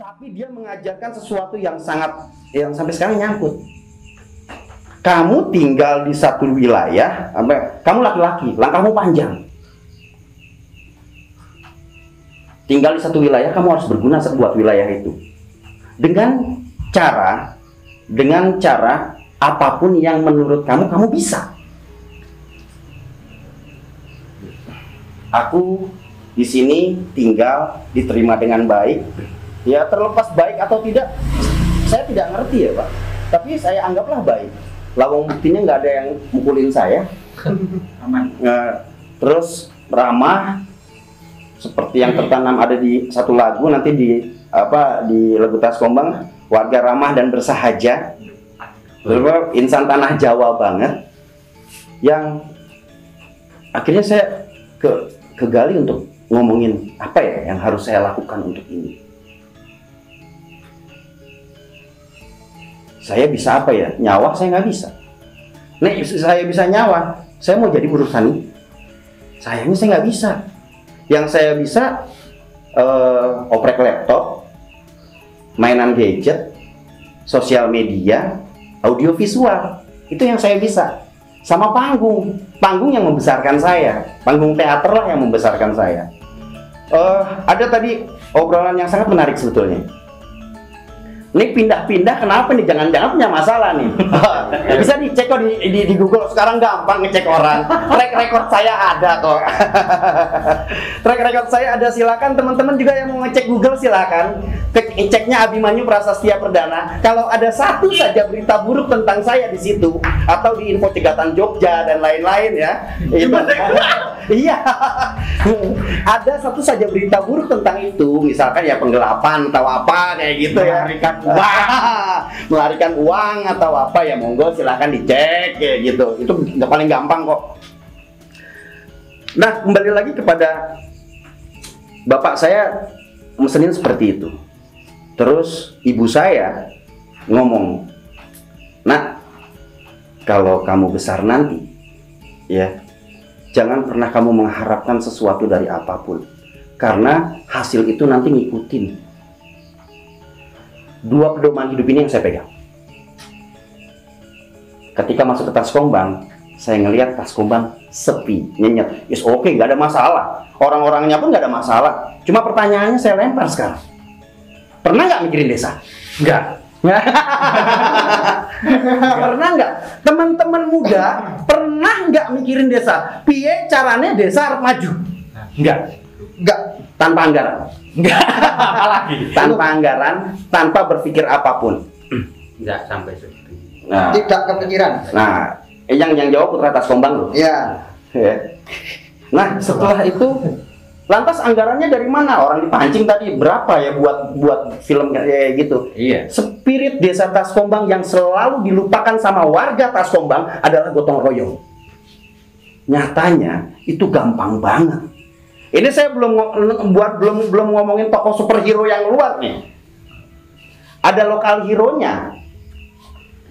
Tapi dia mengajarkan sesuatu yang sampai sekarang nyangkut. Kamu tinggal di satu wilayah, kamu laki-laki, langkahmu panjang. Tinggal di satu wilayah, kamu harus berguna buat wilayah itu. Dengan cara apapun yang menurut kamu bisa. Aku di sini tinggal, diterima dengan baik. Ya terlepas baik atau tidak, saya tidak ngerti ya Pak. Tapi saya anggaplah baik. Lawang buktinya nggak ada yang mukulin saya. Aman. Terus ramah, seperti yang tertanam ada di satu lagu nanti di lagu Taskombang, warga ramah dan bersahaja. Terus insan tanah Jawa banget. Yang akhirnya saya kegali untuk ngomongin apa ya yang harus saya lakukan untuk ini. Saya bisa apa ya? Nyawa saya nggak bisa. Nih, saya bisa nyawa. Saya mau jadi buruh tani. Sayangnya saya nggak bisa. Yang saya bisa oprek laptop, mainan gadget, sosial media, audiovisual. Itu yang saya bisa. Sama panggung yang membesarkan saya. Panggung teater lah yang membesarkan saya. Ada tadi obrolan yang sangat menarik sebetulnya. Ini pindah-pindah kenapa nih? Jangan-jangan punya masalah nih. Bisa dicek kok di Google, sekarang gampang ngecek orang. Track record saya ada kok. Track record saya ada, silakan teman-teman juga yang mau ngecek Google silakan. Ceknya Abimanyu Prasastia Perdana. Kalau ada satu saja berita buruk tentang saya di situ atau di Info Cegatan Jogja dan lain-lain ya. Itu iya. Ada satu saja berita buruk tentang itu, misalkan ya penggelapan atau apa kayak gitu ya. Melarikan uang atau apa ya, monggo silahkan dicek kayak gitu. Itu nggak paling gampang kok. Nah, kembali lagi kepada bapak saya mesenin seperti itu. Terus ibu saya ngomong, "Nak, kalau kamu besar nanti ya, jangan pernah kamu mengharapkan sesuatu dari apapun, karena hasil itu nanti ngikutin." Dua pedoman hidup ini yang saya pegang. Ketika masuk ke Taskombang, saya ngelihat Taskombang sepi, nyenyet. Yes, oke, nggak ada masalah. Orang-orangnya pun nggak ada masalah. Cuma pertanyaannya saya lempar sekarang. Pernah nggak mikirin desa? Nggak. Pernah nggak? Teman-teman muda pernah nggak mikirin desa? Piye caranya desa harus maju? Nggak. Tanpa anggaran. Enggak, apalagi tanpa anggaran, tanpa berpikir apapun. Enggak sampai segitu. Nah, tidak kepikiran. Nah, yang jawab Putra Taskombang loh. Iya. Nah, setelah itu lantas anggarannya dari mana? Orang dipancing tadi berapa ya buat film kayak gitu. Iya. Spirit desa Taskombang yang selalu dilupakan sama warga Taskombang adalah gotong royong. Nyatanya itu gampang banget. Ini saya belum ngomongin tokoh superhero yang luar nih. Ada lokal hero-nya.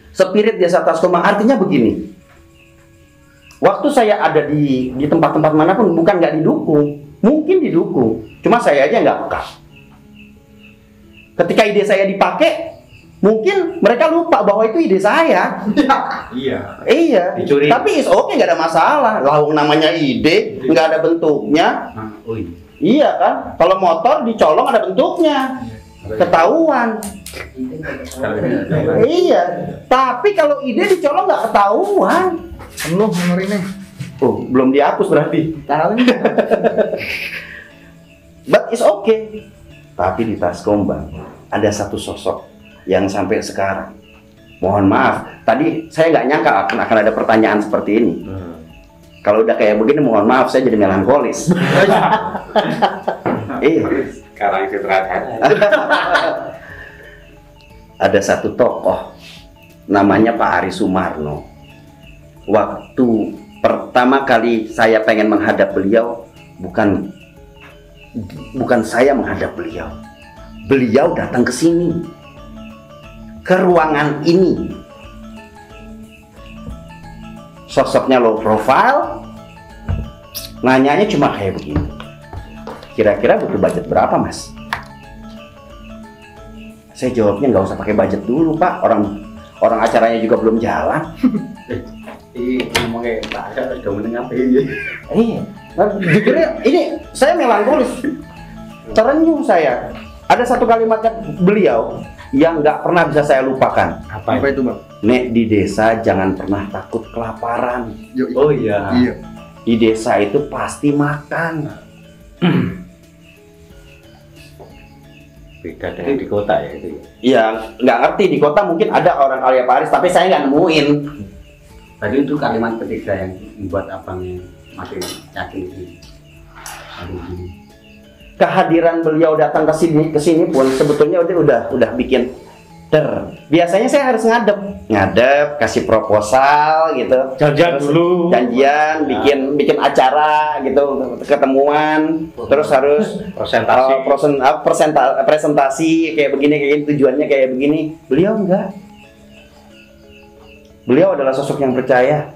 Spirit desa Taskombang artinya begini. Waktu saya ada di tempat-tempat manapun, bukan nggak didukung, mungkin didukung. Cuma saya aja nggak peka. Ketika ide saya dipakai, mungkin mereka lupa bahwa itu ide saya. Iya. Dicuri. Tapi oke, nggak ada masalah. Lawang namanya ide, nggak ada bentuknya. Iya kan? Kalau motor dicolong ada bentuknya, ketahuan. Iya. Tapi kalau ide dicolong nggak ketahuan. Penuh memorinya. Oh, belum dihapus berarti. But it's okay. Tapi di Taskombang ada satu sosok yang sampai sekarang, mohon maaf, tadi saya nggak nyangka akan ada pertanyaan seperti ini. Kalau udah kayak begini, mohon maaf, saya jadi melankolis. Sekarang itu terakhir. Ada satu tokoh, namanya Pak Ari Sumarno. Waktu pertama kali saya pengen menghadap beliau, bukan saya menghadap beliau. Beliau datang ke sini, ke ruangan ini. Sosoknya low profile, nanyanya cuma kayak begini. Kira-kira butuh budget berapa, Mas? Saya jawabnya nggak usah pakai budget dulu Pak, orang acaranya juga belum jalan. Ngomongnya Pak Arsyad udah mendengar ini. Iya, nah, jujurnya ini saya melankolis, terenyuh saya. Ada satu kalimatnya beliau yang nggak pernah bisa saya lupakan. Apa Apa itu bang? Nek, di desa jangan pernah takut kelaparan. Oh iya. Iya. Di desa itu pasti makan. Beda dari di kota ya itu. Ya nggak ngerti, di kota mungkin ada orang kaya Paris, tapi saya nggak nemuin. Tadi itu kalimat ketiga yang membuat abang makin yakin ini. Kehadiran beliau datang ke sini pun sebetulnya udah bikin biasanya saya harus ngadep kasih proposal gitu, Janjian terus dulu. janjian bikin acara gitu, ketemuan, terus harus presentasi kayak begini, tujuannya kayak begini. Beliau enggak, beliau adalah sosok yang percaya.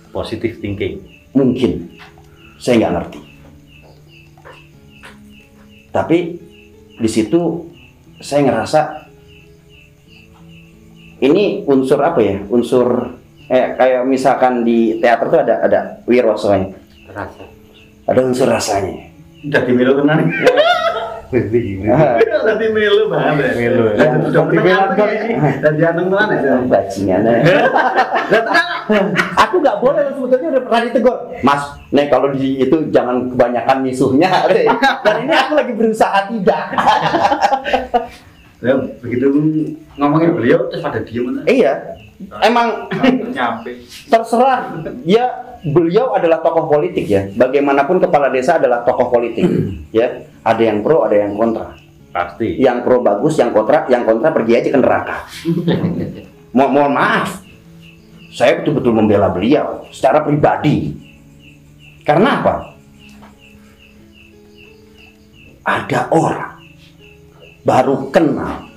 Positive thinking. Mungkin saya nggak ngerti, tapi di situ saya ngerasa ini unsur apa ya, kayak misalkan di teater tuh ada wiroswanya, Rasa. ada unsur rasanya. Udah di melu tenan. Tadi melu banget. Melu. Udah menang kok ini. Dan jantung tenan ya. Bajingan. Aku nggak boleh, sebetulnya udah pernah ditegur. Mas, nih kalau di itu jangan kebanyakan misuhnya. Dan ini aku lagi berusaha tidak. Ya, begitu ngomongin beliau terus pada diem. Iya, emang Nyampe. terserah. Ya, beliau adalah tokoh politik ya. Bagaimanapun kepala desa adalah tokoh politik. Ya, ada yang pro, ada yang kontra. Pasti. Yang pro bagus, yang kontra pergi aja ke neraka. Mohon maaf, saya betul-betul membela beliau secara pribadi. Karena apa? Ada orang baru kenal,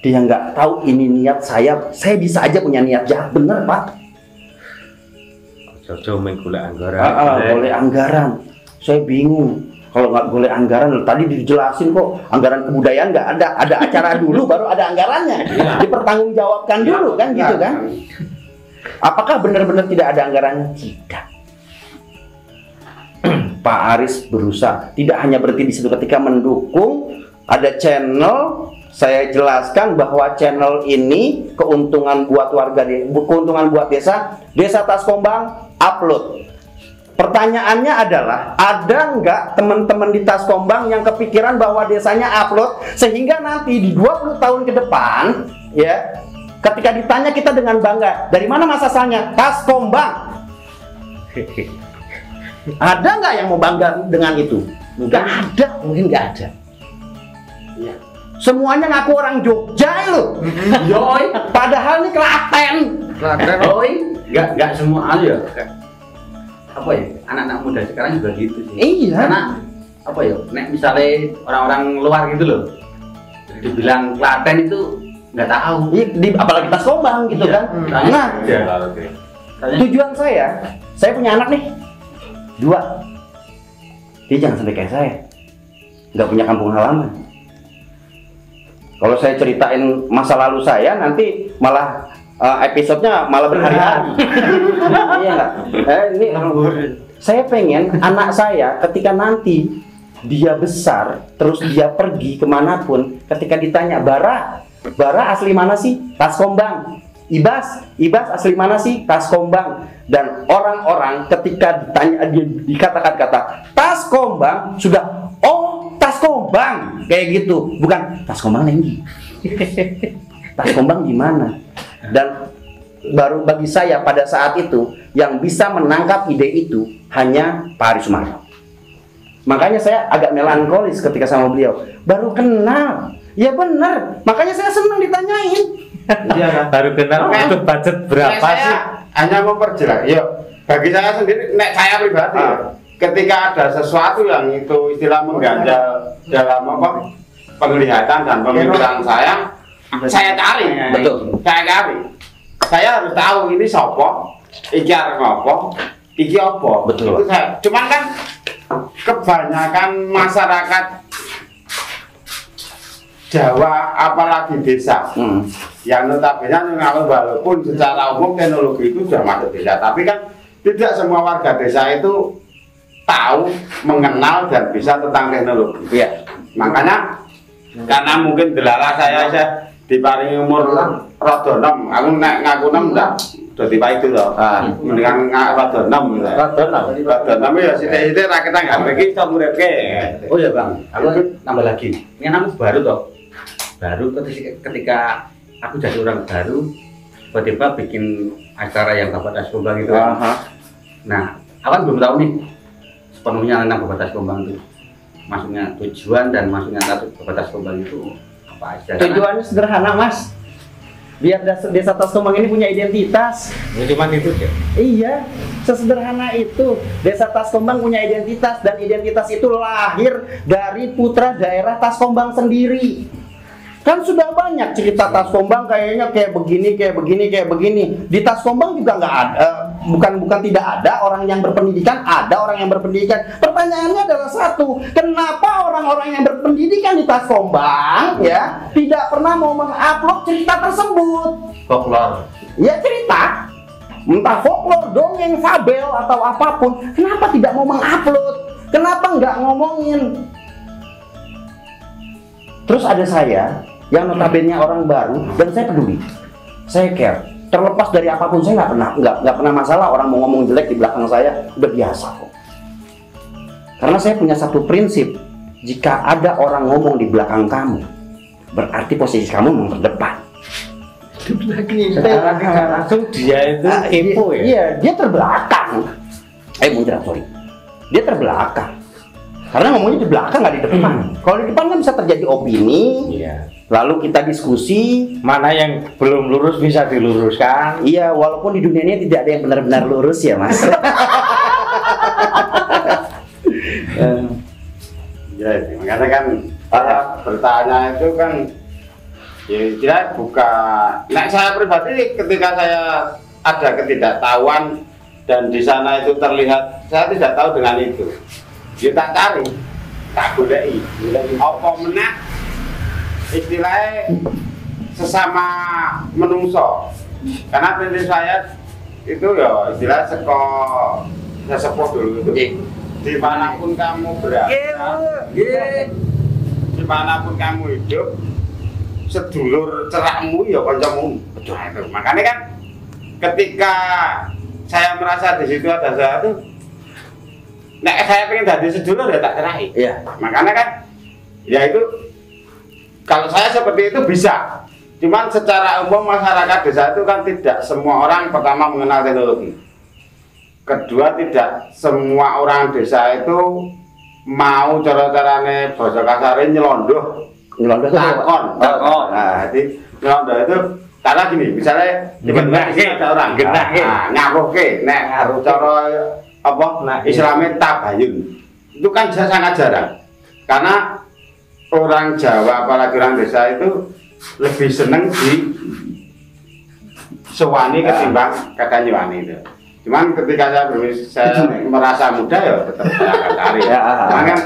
dia nggak tahu ini niat saya bisa aja punya niat jahat, bener Pak. Jojo menggolek anggaran. Boleh anggaran, saya bingung. Kalau nggak boleh anggaran, tadi dijelasin kok anggaran kebudayaan nggak ada acara dulu baru ada anggarannya, dipertanggungjawabkan dulu kan gitu kan? Apakah benar-benar tidak ada anggarannya? Tidak. Pak Aris berusaha, tidak hanya berhenti di situ, ketika mendukung ada channel. Saya jelaskan bahwa channel ini keuntungan buat warga, keuntungan buat desa Taskombang upload. Pertanyaannya adalah, ada nggak teman-teman di Taskombang yang kepikiran bahwa desanya upload sehingga nanti di 20 tahun ke depan ya, ketika ditanya kita dengan bangga, dari mana Mas asalnya? Taskombang. Ada nggak yang mau bangga dengan itu? Nggak ada, mungkin nggak ada. Ya. Semuanya ngaku orang Jogja loh. Yoi, padahal ini Klaten. Oi, nggak semua ya. Apa ya, anak-anak muda sekarang juga gitu sih. Iya. Karena apa ya, nek misalnya orang-orang luar gitu loh, dibilang Klaten itu nggak tahu. Apalagi Taskombang gitu Iya. kan. Nah, tujuan saya punya anak nih 2. Dia jangan sampai kayak saya, nggak punya kampung halaman. Kalau saya ceritain masa lalu saya, nanti malah episodenya malah berhari-hari. Iya nggak? Ini saya pengen anak saya ketika nanti dia besar, terus dia pergi kemanapun, ketika ditanya, Bara asli mana sih? Taskombang. Ibas asli mana sih? Taskombang. Dan orang-orang ketika ditanya, dia dikatakan kata Taskombang, sudah, oh Taskombang, kayak gitu, bukan Taskombang lagi. Taskombang gimana? Dan baru bagi saya pada saat itu yang bisa menangkap ide itu hanya Pak Aris Sumarno. Makanya saya agak melankolis ketika sama beliau, baru kenal. Ya benar, makanya saya senang ditanyain. Iya kan? Baru kenal itu budget berapa sih? Hanya memperjelas. Yuk, bagi saya sendiri, saya pribadi, ketika ada sesuatu yang itu istilah mengganjal dalam penglihatan dan pemikiran saya cari. Betul. Saya cari. Saya harus tahu ini sopo, iki arep ngopo, iki opo. Betul. Itu saya. Cuman kan kebanyakan masyarakat Jawa apalagi desa yang notabene walaupun secara umum teknologi itu sudah masuk desa, tapi kan tidak semua warga desa itu tahu, mengenal dan bisa tentang teknologi. Iya. Makanya karena mungkin delala saya diparingi umur rada enom, aku nek ngaku enom ndak dadi Pak itu loh. Mendingan rada enom gitu. Rada enom ya sithik-sithik ra ketang iki iso nguripke. Oh ya Bang, aku nambah lagi. Ini anakku baru toh. Baru ketika aku jadi orang baru, tiba-tiba bikin acara yang Bapak Das Kumbang itu. Nah, aku kan belum tahu nih sepenuhnya tentang Bapak Das Kumbang itu. Maksudnya tujuan dan maksudnya Bapak Das Kumbang itu apa aja? Tujuannya sederhana, Mas. Biar desa Tas Kumbang ini punya identitas. Cuma itu ya. Iya, sesederhana itu. Desa Tas Kumbang punya identitas dan identitas itu lahir dari putra daerah Tas Kumbang sendiri. Kan sudah banyak cerita Tas Kumbang kayaknya kayak begini, kayak begini, kayak begini. Di Tas Kumbang juga nggak ada, bukan tidak ada orang yang berpendidikan, ada orang yang berpendidikan. Pertanyaannya adalah satu, kenapa orang-orang yang berpendidikan di Tas Kumbang ya tidak pernah mau mengupload cerita tersebut? Folklore. Ya cerita, entah folklore, dongeng, fabel atau apapun. Kenapa tidak mau mengupload? Kenapa nggak ngomongin? Terus ada saya yang notabene orang baru dan saya peduli, saya care. Terlepas dari apapun saya nggak pernah masalah orang mau ngomong jelek di belakang saya, udah biasa kok. Karena saya punya satu prinsip, jika ada orang ngomong di belakang kamu, berarti posisi kamu memang terdepan. Langsung dia itu kepo ya. Iya, dia terbelakang. Muncrat, sorry. Dia terbelakang. Karena ngomongnya di belakang nggak di depan. Kalau di depan kan bisa terjadi opini. Iya. Lalu kita diskusi. Mana yang belum lurus bisa diluruskan. Iya, walaupun di dunia ini tidak ada yang benar-benar lurus ya, Mas. Ya, makanya kan saya bertanya itu kan ya tidak buka. Nah, saya pribadi ketika saya ada ketidaktahuan dan di sana itu terlihat saya tidak tahu dengan itu. Ya tak cari, tak goleki. Apa meneh istilahnya sesama menungso. Karena prinsip saya itu ya istilah sesepuh dulu itu. Dimanapun kamu berada, dimanapun kamu hidup, sedulur cerakmu ya kancamu. Betul itu. Makanya kan ketika saya merasa di situ ada sesuatu, nek saya pengen jadi sedulur ya tak cerai. Iya. Makanya kan, ya itu kalau saya seperti itu bisa. Cuman secara umum masyarakat desa itu kan tidak semua orang pertama mengenal teknologi. Kedua tidak semua orang desa itu mau cara-carane basa kasare nyelondoh. Nyelondoh takon. Nah, jadi nyelondoh itu karena gini, misalnya di ada orang ngaruhke nek cara apa Islamnya tabayun itu kan sangat jarang karena orang Jawa apalagi orang desa itu lebih seneng di sewani ketimbang kadang nyewani itu. Cuman ketika saya merasa muda ya tetap saya akan cari ya. Cuman kan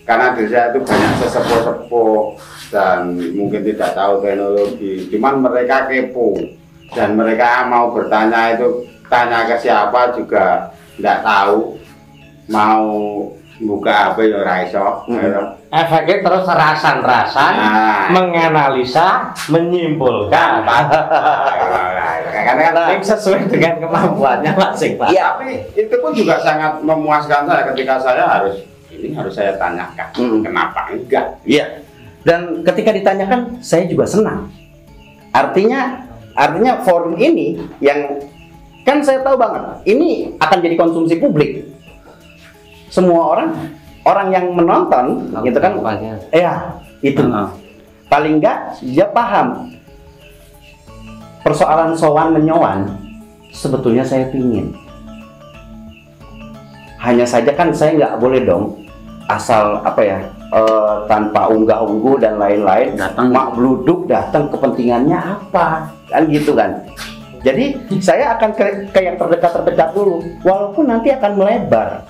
karena desa itu banyak sesepuh-sepuh dan mungkin tidak tahu teknologi, cuman mereka kepo dan mereka mau bertanya itu tanya ke siapa juga nggak tahu, mau buka apa ya raiso. Efeknya terus rasan-rasan, menganalisa, menyimpulkan. Karena sesuai dengan kemampuannya masing-masing. Iya. Tapi itu pun juga sangat memuaskan saya ketika saya harus saya tanyakan kenapa enggak. Iya. Dan ketika ditanyakan saya juga senang. Artinya forum ini yang kan saya tahu banget ini akan jadi konsumsi publik. Semua orang yang menonton gitu kan ya itu paling enggak dia paham persoalan sowan menyowan sebetulnya saya pingin. Hanya saja kan saya nggak boleh dong asal tanpa unggah-ungguh dan lain-lain mak bluduk datang, kepentingannya apa kan gitu kan. Jadi saya akan ke yang terdekat dulu walaupun nanti akan melebar.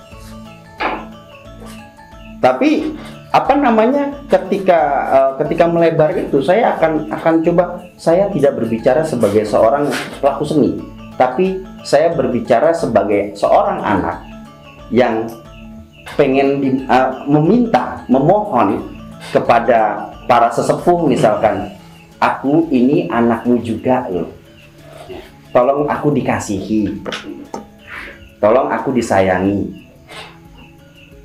Tapi apa namanya, ketika melebar itu saya akan coba, saya tidak berbicara sebagai seorang pelaku seni, tapi saya berbicara sebagai seorang anak yang pengen memohon kepada para sesepuh, misalkan, aku ini anakmu juga loh, tolong aku dikasihi, tolong aku disayangi.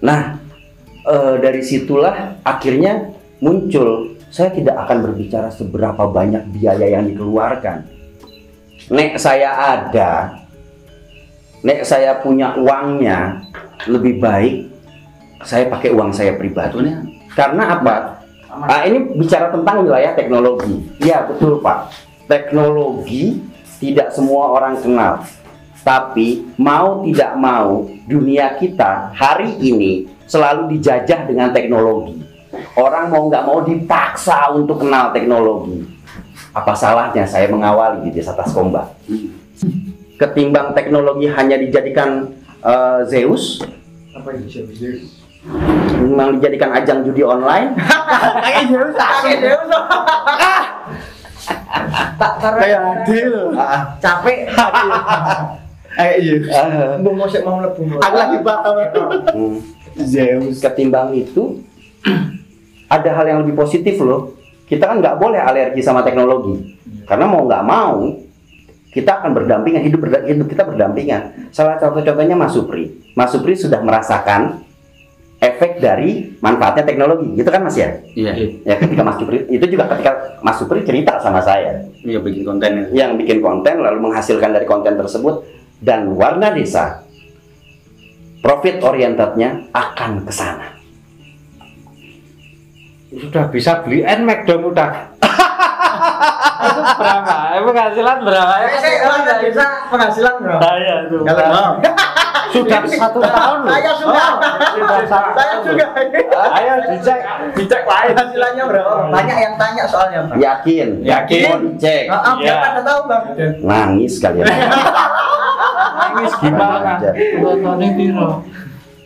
Nah, dari situlah akhirnya muncul, saya tidak akan berbicara seberapa banyak biaya yang dikeluarkan. Nek saya ada, nek saya punya uangnya, lebih baik saya pakai uang saya pribadi. Karena apa? Ini bicara tentang wilayah teknologi. Ya betul Pak, teknologi tidak semua orang kenal. Tapi mau tidak mau, dunia kita hari ini selalu dijajah dengan teknologi. Orang mau nggak mau dipaksa untuk kenal teknologi. Apa salahnya saya mengawali di Desa Taskomba? Ketimbang teknologi hanya dijadikan Zeus, Apa yang bisa memang dijadikan ajang judi online. Kayak Zeus. Tak kayak adil. Capek. Iya. Mau mlebu. Aku lagi paham. Zeus. Ketimbang itu ada hal yang lebih positif loh. Kita kan nggak boleh alergi sama teknologi, karena mau nggak mau kita akan berdampingan, hidup kita berdampingan. Salah satu contohnya Mas Supri. Mas Supri sudah merasakan efek dari manfaatnya teknologi, gitu kan Mas ya? Iya. Ya ketika Mas Supri itu juga ketika Mas Supri cerita sama saya. Iya, bikin konten. Yang bikin konten lalu menghasilkan dari konten tersebut, dan Warna Desa profit orientednya akan ke sana. Sudah bisa beli NMAX dong udah. Itu berapa? Penghasilan berapa? Saya bisa penghasilan berapa? Saya itu. Sudah 1 tahun loh. Saya sudah. Saya juga. Ayo dicek. Dicek penghasilannya berapa? Banyak yang tanya soalnya. Yakin? Yakin. Mau dicek? Biar pada tahu Bang. Nangis kalian. Nangis gimana? Nontonnya piro?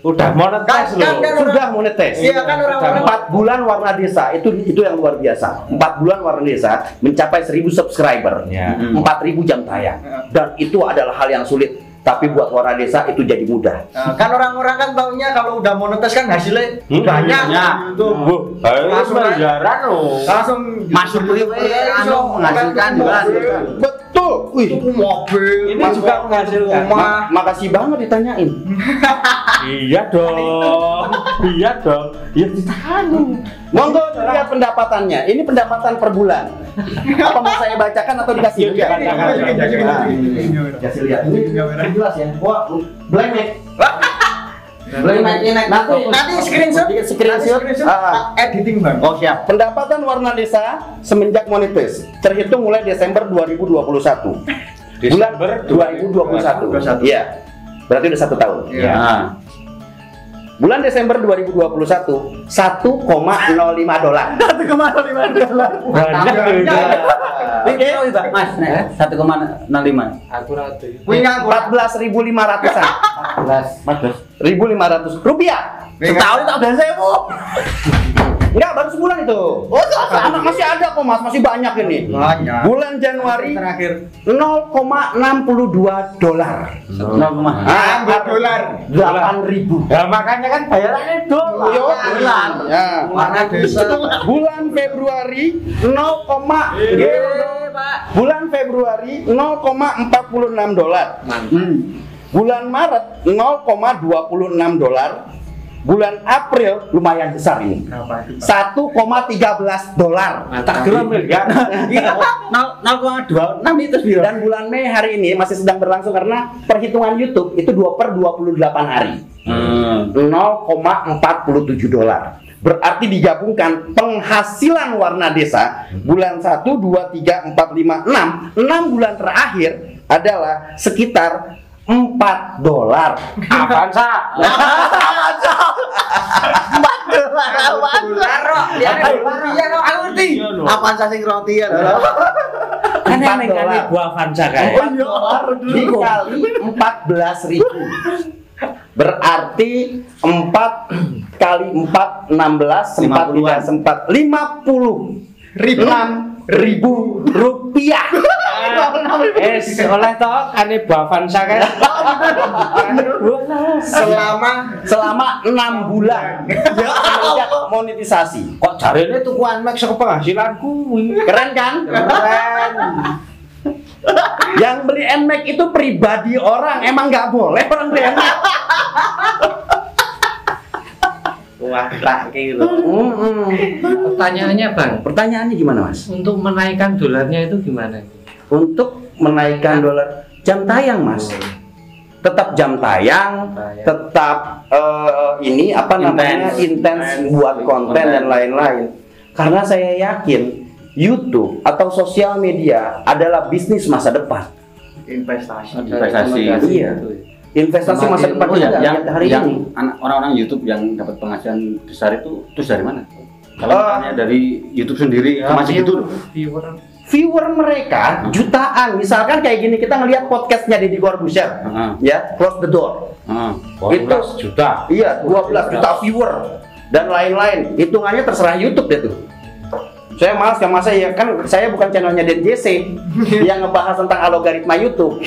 Udah monetis loh. Sudah monetis. Iya kan orang-orang 4 bulan Warna Desa itu yang luar biasa. 4 bulan Warna Desa mencapai 1000 subscriber, Ya. 4000 jam tayang, dan itu adalah hal yang sulit. Tapi buat Warna Desa itu jadi mudah. Kan orang-orang kan taunya kalau udah monetis kan hasilnya banyak. banyak. Gitu. Langsung miliaran loh. Langsung Masuk beli menghasilkan juga. Betul. Wih, tuku mobil. Ini juga menghasilkan. rumah. makasih banget ditanyain. Iya dong. Iya dong. Ya ditanya. Monggo lihat pendapatannya. Ini pendapatan per bulan. Apa mau saya bacakan atau dikasih? Iya, Kasih lihat. Ini jelas ya. Wah, blank Mac. Blank Mac ini Nanti screenshot. Screenshot. Editing Bang. Oh siap. Pendapatan Warna Desa semenjak monetis terhitung mulai Desember 2021. Desember Bulan 2021. Iya. Berarti udah 1 tahun. Iya. Nah. Bulan Desember 2021 $1,05. Banyak Oke, Mas, 1,05. Aku rati. Punya 14.500-an. 14.500 rupiah. Setahun itu udah 1.000. Enggak, baru sebulan itu. Oh, anak masih ada kok Mas, masih banyak ini. banyak. Bulan Januari Terakhir $0,62. $0,6 $8.000. Ya makanya kan bayarannya dolar. Yo, bulan. Ya. Warna Desa. Bulan Februari 0, bulan Februari $0,46. Bulan Maret $0,26. Bulan April lumayan besar ini. Berapa itu? $1,13. Tak kira miliar. 0,26 itu biar. Dan bulan Mei hari ini masih sedang berlangsung karena perhitungan YouTube itu 2/28 hari. $0,47. Berarti digabungkan penghasilan Warna Desa bulan 1, 2, 3, 4, 5, 6 bulan terakhir adalah sekitar $4. Avanza. Avanza sing roti ya. Kan yang gua Avanza kayak. Dikali 14.000. Berarti 4 kali 4 16 sempat tidak sempat 56.000 rupiah. Oleh toh kane Bavansa kan. selama 6 bulan semenjak monetisasi. Kok jarene tuku Nmax saka penghasilanku. Keren kan? Keren. Yang beli Nmax itu pribadi orang, emang nggak boleh orang beli Nmax. Wah, tak gitu. Pertanyaannya Bang, Pertanyaannya gimana Mas? untuk menaikkan dolarnya itu gimana? Untuk menaikkan dolar jam tayang Mas. Tetap jam tayang, tetap ini apa namanya intens buat konten dan lain-lain. Karena saya yakin YouTube atau sosial media adalah bisnis masa depan. Investasi. Iya. Investasi masa depan ya, yang hari ini. Orang-orang YouTube yang dapat penghasilan besar itu dari mana? Kalau misalnya dari YouTube sendiri masih gitu. Viewer mereka jutaan. Misalkan kayak gini, kita ngelihat podcastnya Deddy Corbuzier, ya, Close the Door. Itu juta. Iya, 12 juta viewer dan lain-lain. Hitungannya terserah YouTube deh tuh. Saya malas sama saya kan, saya bukan channelnya Den JC yang ngebahas tentang algoritma YouTube.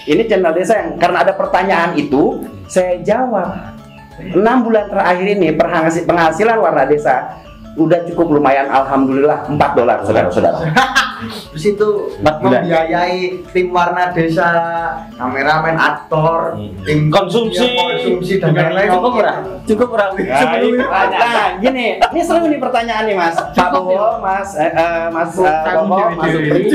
Ini channel desa yang karena ada pertanyaan itu saya jawab. 6 bulan terakhir ini penghasilan Warna Desa udah cukup lumayan, alhamdulillah $4 saudara-saudara. Terus itu membiayai tim Warna Desa, kameramen, aktor, tim konsumsi dan lain-lain. Cukup kurang. Nah, gini, ini seru nih pertanyaan nih Mas. Pak Bowo, Mas Bowo, Mas Supri.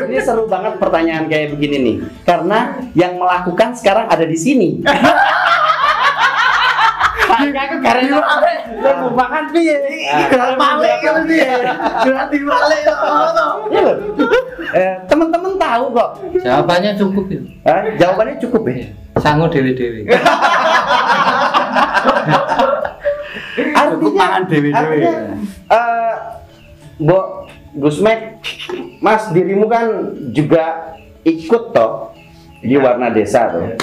Ini seru banget pertanyaan kayak begini nih. Karena yang melakukan sekarang ada di sini. Aku karena aku makan piye? Balik kan piye? Berarti balik. Teman-teman tahu kok. Jawabannya cukup ya. Jawabannya cukup ya. Sangu dewi-dewi. Artinya, Gusmek, Mas, dirimu kan juga ikut toh di Warna Desa tuh.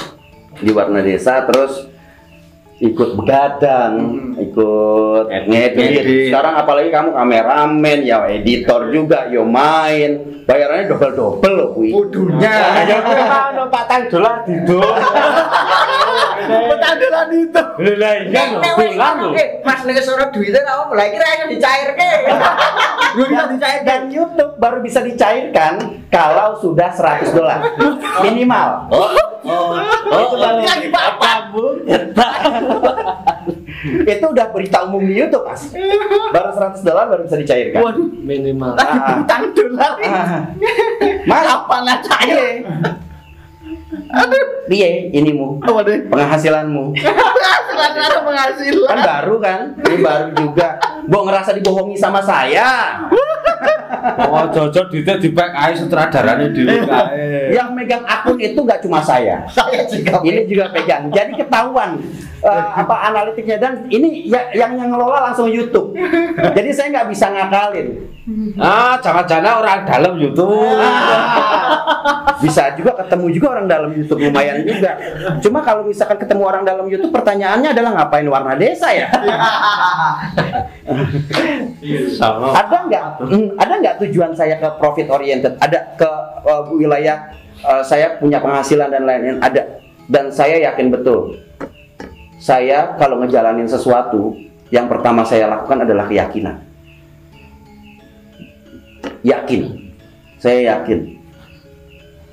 Di Warna Desa terus ikut begadang, ikut ngedit. Sekarang apalagi kamu kameramen, ya editor juga, yo main. Bayarannya double loh, kuwi. Kudunya. Ono $4 didol. Petandelan itu. Lah iya lho. Mas nek sore duite ra mulai kira ayo dicairke. Lu bisa dicairkan. Dan YouTube baru bisa dicairkan kalau sudah $100 minimal. Itu lagi Pak. Itu udah berita umum di YouTube, Mas. Baru $100 baru bisa dicairkan. Waduh, Minimal. lagi utang dolar. Mas, Apa lah cair? piye inimu? Penghasilanmu. Penghasilan. Kan baru kan? Ini baru juga. Mbok ngerasa dibohongi sama saya. Oh, cocok duitnya dipek ae sutradarane dhewe kae. Yang megang akun itu nggak cuma saya. Saya juga. Ini juga pegang. Jadi ketahuan apa analitiknya, dan ini yang ngelola langsung YouTube. Jadi saya nggak bisa ngakalin. Jangan-jangan orang dalam YouTube. Bisa juga ketemu juga orang dalam YouTube, lumayan juga. Cuma kalau misalkan ketemu orang dalam YouTube, pertanyaannya adalah ngapain Warna Desa ya? Sama. Ada nggak tujuan saya ke profit oriented? Ada ke wilayah saya punya penghasilan dan lain-lain? Ada. Dan saya yakin betul. Saya kalau ngejalanin sesuatu, yang pertama saya lakukan adalah keyakinan. Yakin. Saya yakin.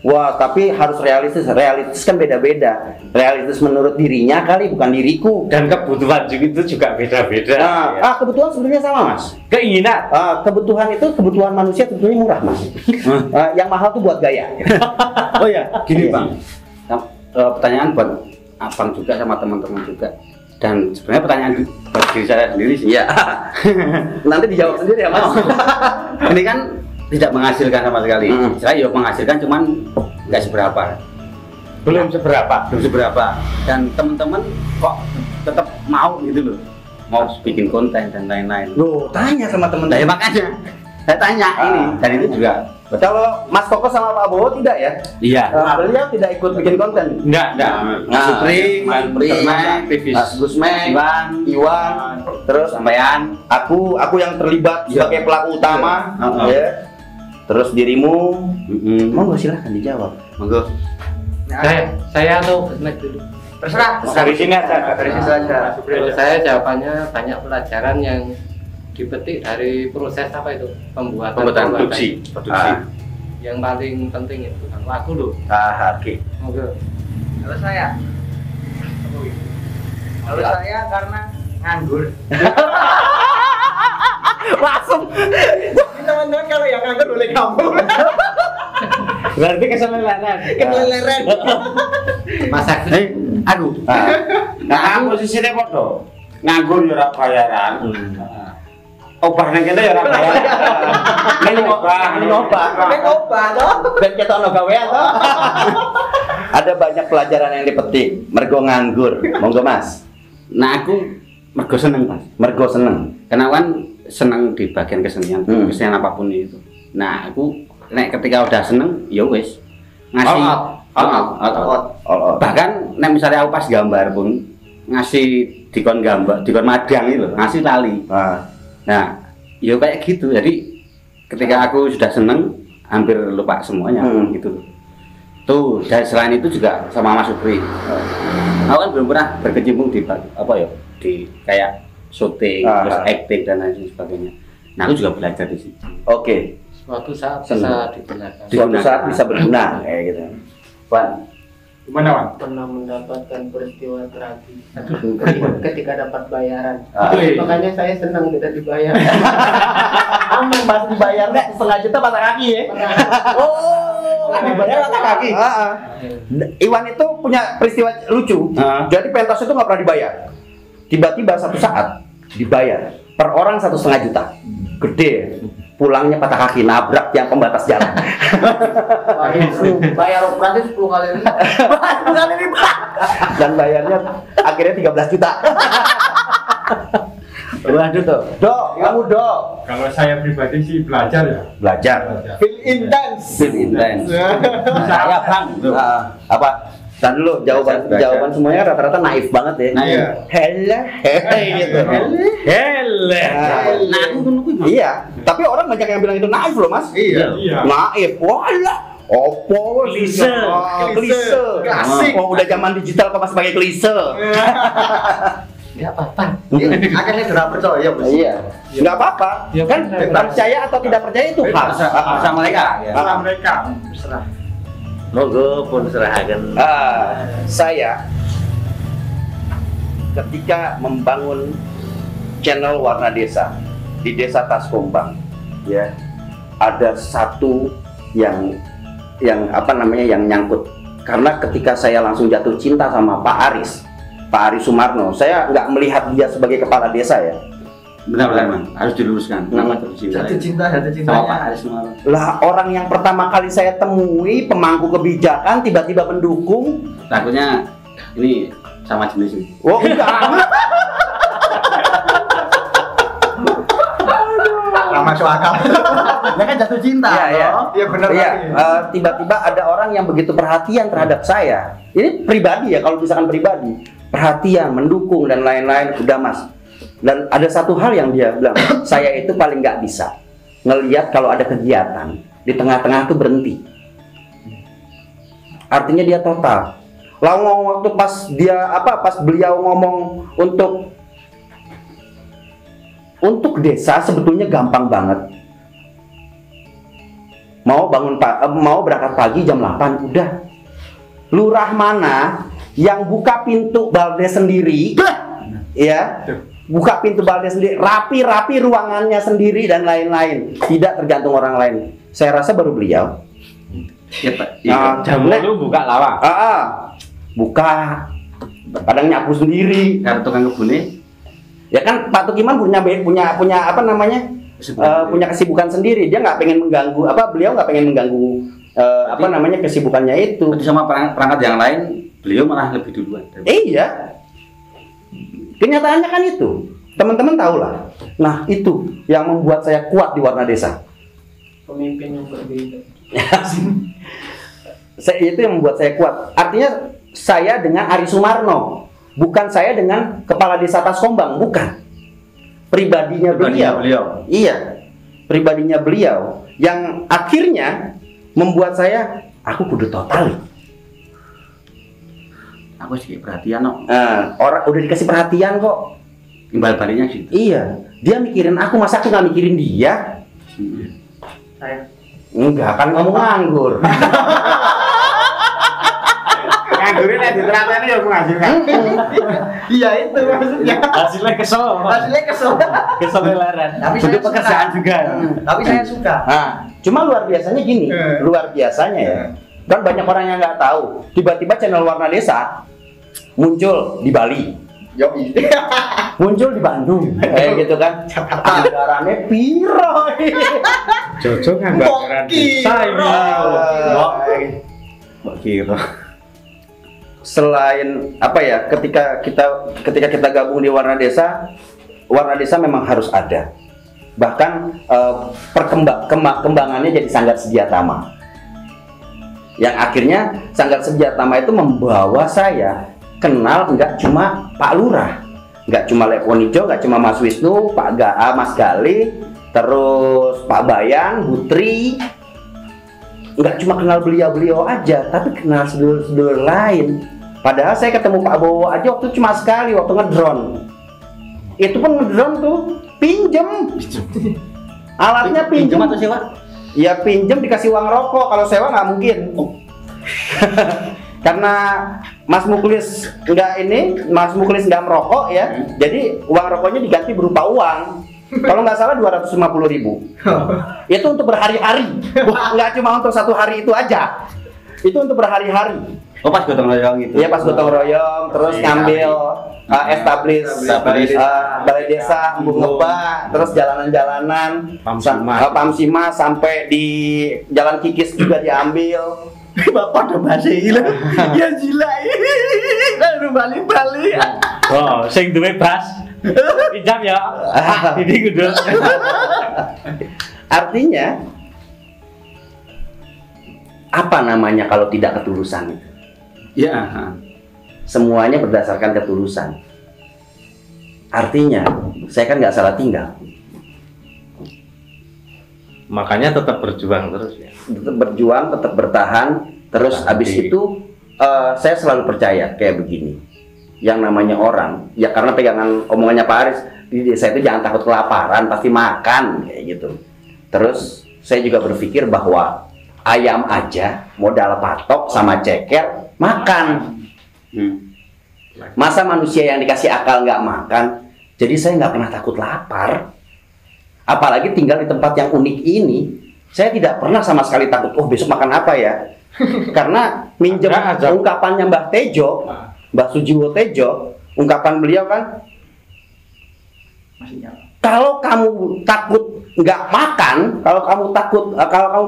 Wah, tapi harus realistis. Realistis kan beda-beda. Realistis menurut dirinya kali, bukan diriku. Dan kebutuhan itu juga beda-beda. Nah, kebutuhan sebenarnya sama, Mas. Keinginan. Kebutuhan itu, kebutuhan manusia tentunya murah, Mas. Yang mahal tuh buat gaya. Oh ya, gini Iya. Bang. Pertanyaan buat Abang juga sama teman-teman juga. Dan sebenarnya pertanyaan buat diri saya sendiri sih. Iya. Nanti dijawab sendiri ya, Mas. Ini kan tidak menghasilkan sama sekali. Saya ya menghasilkan, cuman nggak seberapa. Belum seberapa. Dan teman-teman kok tetap mau gitu loh, mau bikin konten dan lain-lain. Loh, tanya sama temen. Nah, ya makanya saya tanya ini, dan itu juga Kalau Mas Koko sama Pak Bowo tidak ya? Iya. Beliau tidak ikut bikin konten. Enggak. Mas Supri, Mas Supri, Mas Gusmek, Iwan, terus Sampean. aku yang terlibat Iya. sebagai pelaku utama, ya. Terus dirimu, monggo silahkan dijawab. Monggo. Saya atau Gusmek dulu. Terserah. Dari sini aja. Dari situ aja. Kalau saya jawabannya banyak pelajaran yang dipetik dari proses apa itu pembuatan Produksi. Yang paling penting itu kan lagu loh. Oke. Monggo. Kalau saya karena nganggur. Langsung. Jadi teman-teman kalau yang nganggur boleh kamu. Berarti keseleleran. Keleleran. Mas Agus. Aku. Nah, posisinya podo. Nganggur ya ora bayaran. Obah nang kene ya ora bayaran. Ning obah. Nek obat toh. Ben ketok ono gawean toh. Ada banyak pelajaran yang dipetik. Mergo nganggur. Monggo Mas. Nah, aku mergo seneng, Mas. Mergo seneng. Karena kan seneng di bagian kesenian, kesenian apapun itu. Nah, aku nek ketika udah seneng, ya wis ngasih All out. Bahkan nek misalnya aku pas gambar pun ngasih dikon gambar, dikon madang itu loh, ngasih tali. Nah, ya kayak gitu. Jadi ketika aku sudah seneng, hampir lupa semuanya gitu. Tuh, dan selain itu juga sama Mas Supri. Aku kan belum pernah berkecimpung di apa ya, di kayak syuting, terus acting dan lain sebagainya. Nah, aku juga belajar di situ. Oke. Suatu saat bisa digunakan. Suatu saat bisa berguna kayak gitu. Wan. Gimana, Wan? Pernah mendapatkan peristiwa tragis ketika dapat bayaran. Makanya saya senang tidak dibayar. Aman Mas dibayar nek setengah juta patah kaki ya. Oh, dibayar patah kaki. Iwan itu punya peristiwa lucu. Jadi pentas itu nggak pernah dibayar. Tiba-tiba satu saat dibayar per orang 1,5 juta. Gede. Pulangnya patah kaki, nabrak yang pembatas jalan. Bayar operasi 10 kali lipat. 10 kali lipat. Dan bayarnya akhirnya 13 juta. Waduh tuh. Dok, kamu dok. Kalau saya pribadi sih belajar ya. Belajar. Feel intense. Saya Bang. Apa? Dan dulu jawaban semuanya rata-rata naif banget ya. Naif. Hele, gitu. Hele. Nah, aku tunggu. Iya, tapi orang banyak yang bilang itu naif loh, Mas. Iya. Naif. Walah. Opo klise. Klasik. Oh, udah zaman digital kok masih pakai klise. Enggak apa-apa. Akhirnya sudah percaya, Bos. Iya. Enggak apa-apa. Ya, Kan percaya atau tidak percaya itu hak. Sama mereka. Salah mereka. Terserah. Monggo pun serahkan. Saya ketika membangun channel Warna Desa di Desa Taskombang, ya, ada satu yang apa namanya yang nyangkut. Karena ketika saya langsung jatuh cinta sama Pak Aris Sumarno, saya nggak melihat dia sebagai kepala desa ya. Benar-benar, Man. Harus diluruskan. Nama Jatuh cinta sama Pak cintanya. Aris Sumarno. Lah orang yang pertama kali saya temui pemangku kebijakan tiba-tiba mendukung. Takutnya ini sama jenis ini. Oh enggak. Nggak masuk akal. Dia kan jatuh cinta. Iya. Iya benar. Iya, tiba-tiba ada orang yang begitu perhatian terhadap saya. Ini pribadi ya, kalau misalkan pribadi, perhatian, mendukung dan lain-lain. Udah Mas. Dan ada satu hal yang dia bilang, saya itu paling nggak bisa ngelihat kalau ada kegiatan di tengah-tengah tuh berhenti. Artinya dia total. Lalu waktu pas beliau ngomong untuk desa sebetulnya gampang banget. Mau berangkat pagi jam 8 udah. Lurah mana yang buka pintu balde sendiri, ya, buka pintu balde sendiri, rapi ruangannya sendiri dan lain-lain, tidak tergantung orang lain. Saya rasa baru beliau. Ya, Pak. Jam lu buka lawang. Buka. Kadang nyapu sendiri. Karena tukang kebunnya Ya kan Pak Tukiman punya apa namanya? Punya kesibukan sendiri. Dia nggak pengen mengganggu beliau nggak pengen mengganggu apa namanya kesibukannya itu. sama perangkat yang lain, beliau malah lebih duluan. Iya. Kenyataannya kan itu. Teman-teman tahu lah. Nah, itu yang membuat saya kuat di Warna Desa. pemimpin yang berbeda. Itu yang membuat saya kuat. Artinya saya dengan Ari Sumarno, bukan saya dengan kepala desa Taskombang, bukan. Pribadinya beliau. Iya, pribadinya beliau yang akhirnya membuat saya, aku kudu total. Aku sih perhatian no. Orang udah dikasih perhatian kok. Imbal baliknya gitu. Iya, dia mikirin aku, masa aku nggak mikirin dia? Saya Enggak, kan kamu nganggur. Nganggurin yang diterapkan ya menghasilkan. Iya itu maksudnya. Hasilnya kesel. Hasilnya kesel. Kesel lelaran. Tapi saya Bentuk pekerjaan suka. juga. Tapi saya suka. Nah, cuma luar biasanya gini, luar biasanya ya. Kan banyak orang yang nggak tahu. Tiba-tiba channel Warna Desa muncul di Bali, Yoi. muncul di Bandung, kayak gitu kan. Anggarannya piro. Jojo nganggaran desa ini. Mbak Kira. Selain apa ya, ketika kita gabung di Warna Desa memang harus ada. Bahkan perkembangannya jadi Sanggar Sediatama. Yang akhirnya Sanggar Sediatama itu membawa saya kenal nggak cuma Pak Lurah, nggak cuma Leponijo, nggak cuma Mas Wisnu, Mas Gali, terus Pak Bayan, Butri. Nggak cuma kenal beliau aja, tapi kenal sedulur-sedulur lain. Padahal saya ketemu Pak Bowo aja waktu cuma sekali, waktu ngedrone. Itu pun ngedrone tuh pinjem. Alatnya pinjem atau sewa? Ya pinjem dikasih uang rokok, kalau sewa nggak mungkin. Karena Mas Muklis nggak merokok ya, jadi uang rokoknya diganti berupa uang. Kalau nggak salah 250.000. Itu untuk berhari-hari, nggak cuma untuk satu hari itu aja. Itu untuk berhari-hari. Oh pas gotong royong itu. Iya pas gotong royong, terus ngambil establish balai desa, embung ngebak, terus jalanan-jalanan, Pamsima sampai di Jalan Kikis juga diambil. Bapak udah bahasa gila. Ya gila. Lalu balik-balik. Oh, sing duwe bas. Pinjam ya. Ini gudul. Artinya apa namanya kalau tidak ketulusan itu? Iya. Semuanya berdasarkan ketulusan. Artinya saya kan nggak salah tinggal. Makanya tetap berjuang terus ya. Tetap berjuang, tetap bertahan. Terus habis itu saya selalu percaya kayak begini. Yang namanya orang, ya karena pegangan omongannya Pak Aris di desa itu jangan takut kelaparan, pasti makan kayak gitu. Terus saya juga berpikir bahwa ayam aja modal patok sama ceker makan. Masa manusia yang dikasih akal nggak makan? Jadi saya nggak pernah takut lapar. Apalagi tinggal di tempat yang unik ini, saya tidak pernah sama sekali takut. Oh besok makan apa ya? Karena minjem ungkapannya Mbah Tejo, Mbah Sujiwo Tejo, ungkapan beliau kan, kalau kamu takut nggak makan, kalau kamu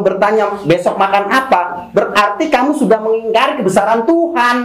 bertanya besok makan apa, berarti kamu sudah mengingkari kebesaran Tuhan.